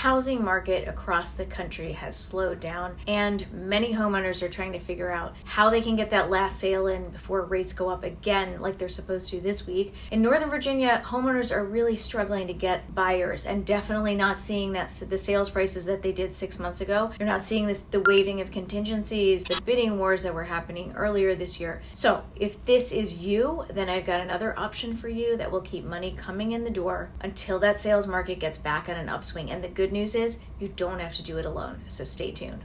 housing market across the country has slowed down, and many homeowners are trying to figure out how they can get that last sale in before rates go up again like they're supposed to this week. In Northern Virginia, homeowners are really struggling to get buyers and definitely not seeing the sales prices that they did 6 months ago. They're not seeing the waiving of contingencies, the bidding wars that were happening earlier this year. So if this is you, then I've got another option for you that will keep money coming in the door until that sales market gets back on an upswing. And the good news is you don't have to do it alone. So stay tuned.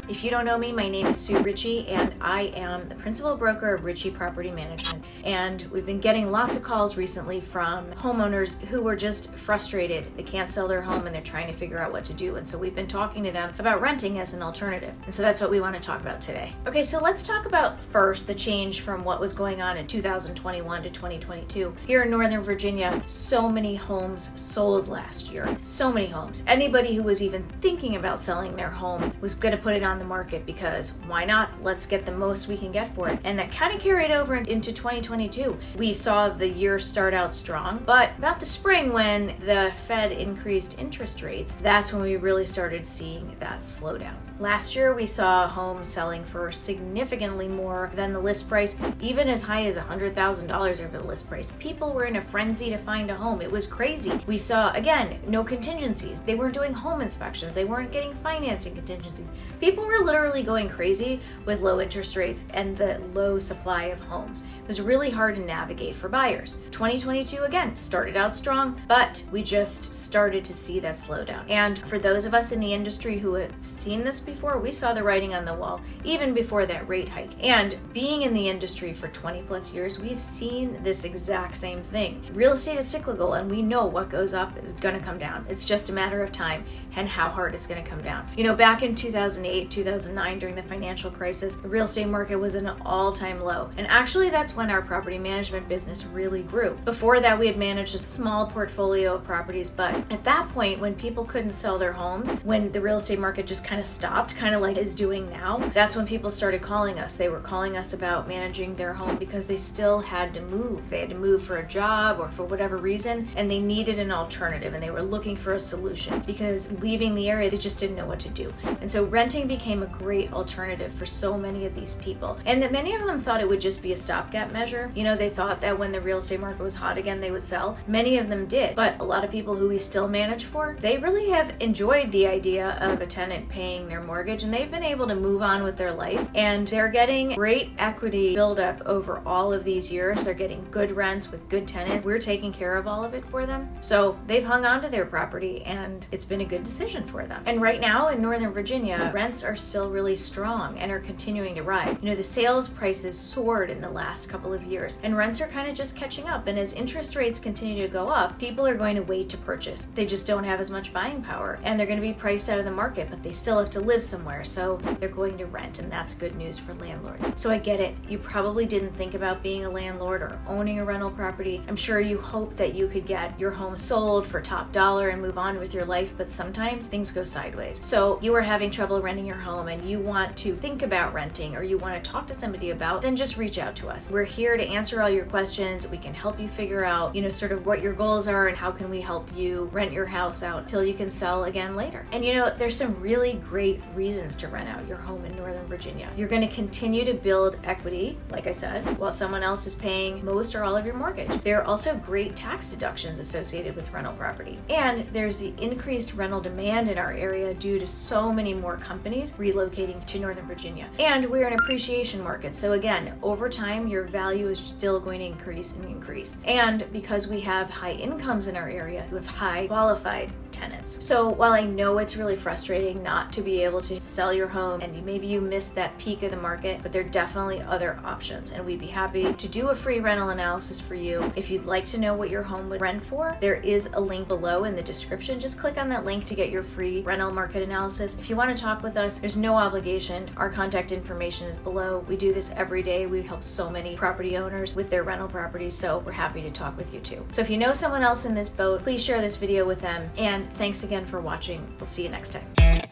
If you don't know me, my name is Sue Richey, and I am the principal broker of Richey Property Management. And we've been getting lots of calls recently from homeowners who are just frustrated. They can't sell their home and they're trying to figure out what to do. And so we've been talking to them about renting as an alternative. And so that's what we want to talk about today. Okay, so let's talk about first the change from what was going on in 2021 to 2022. Here in Northern Virginia, so many homes sold last year. So many homes. Anybody who was even thinking about selling their home was going to put it on the market because why not? Let's get the most we can get for it. And that kind of carried over into 2022. We saw the year start out strong, but about the spring when the Fed increased interest rates, that's when we really started seeing that slowdown. Last year, we saw homes selling for significantly more than the list price, even as high as $100,000 over the list price. People were in a frenzy to find a home. It was crazy. We saw, again, no contingencies. They weren't doing home inspections. They weren't getting financing contingencies. People were literally going crazy with low interest rates and the low supply of homes. It was really hard to navigate for buyers. 2022, again, started out strong, but we just started to see that slowdown. And for those of us in the industry who have seen this before, we saw the writing on the wall even before that rate hike. And being in the industry for 20 plus years, we've seen this exact same thing. Real estate is cyclical, and we know what goes up is going to come down. It's just a matter of time and how hard it's going to come down. You know, back in 2008, 2009, during the financial crisis, the real estate market was at an all-time low. And actually, that's when our property management business really grew. Before that, we had managed a small portfolio of properties, but at that point, when people couldn't sell their homes, when the real estate market just kind of stopped, kind of like it's doing now, that's when people started calling us. They were calling us about managing their home because they still had to move. They had to move for a job or for whatever reason, and they needed an alternative, and they were looking for a solution because leaving the area, they just didn't know what to do. And so renting became a great alternative for so many of these people. And that many of them thought it would just be a stopgap measure. You know, they thought that when the real estate market was hot again, they would sell. Many of them did, but a lot of people who we still manage for, they really have enjoyed the idea of a tenant paying their mortgage, and they've been able to move on with their life, and they're getting great equity buildup over all of these years. They're getting good rents with good tenants. We're taking care of all of it for them. So they've hung on to their property, and it's been a good decision for them. And right now in Northern Virginia, rents are still really strong and are continuing to rise. You know, the sales prices soared in the last couple of years, and rents are kind of just catching up. And as interest rates continue to go up, people are going to wait to purchase. They just don't have as much buying power, and they're going to be priced out of the market, but they still have to live somewhere, so they're going to rent, and that's good news for landlords. So I get it. You probably didn't think about being a landlord or owning a rental property. I'm sure you hope that you could get your home sold for top dollar and move on with your life, but sometimes things go sideways. So you are having trouble renting your home and you want to think about renting, or you want to talk to somebody about, then just reach out to us. We're here to answer all your questions. We can help you figure out, you know, sort of what your goals are and how can we help you rent your house out till you can sell again later. And you know, there's some really great reasons to rent out your home in Northern Virginia. You're going to continue to build equity, like I said, while someone else is paying most or all of your mortgage. There are also great tax deductions associated with rental property. And there's the increased rental demand in our area due to so many more companies relocating to Northern Virginia. And we're an appreciation market. So again, over time, your value is still going to increase and increase. And because we have high incomes in our area, we have high qualified tenants. So while I know it's really frustrating not to be able to sell your home and maybe you missed that peak of the market, but there are definitely other options, and we'd be happy to do a free rental analysis for you. If you'd like to know what your home would rent for, there is a link below in the description. Just click on that link to get your free rental market analysis. If you want to talk with us, there's no obligation. Our contact information is below. We do this every day. We help so many property owners with their rental properties, so we're happy to talk with you too. So if you know someone else in this boat, please share this video with them, and thanks again for watching. We'll see you next time.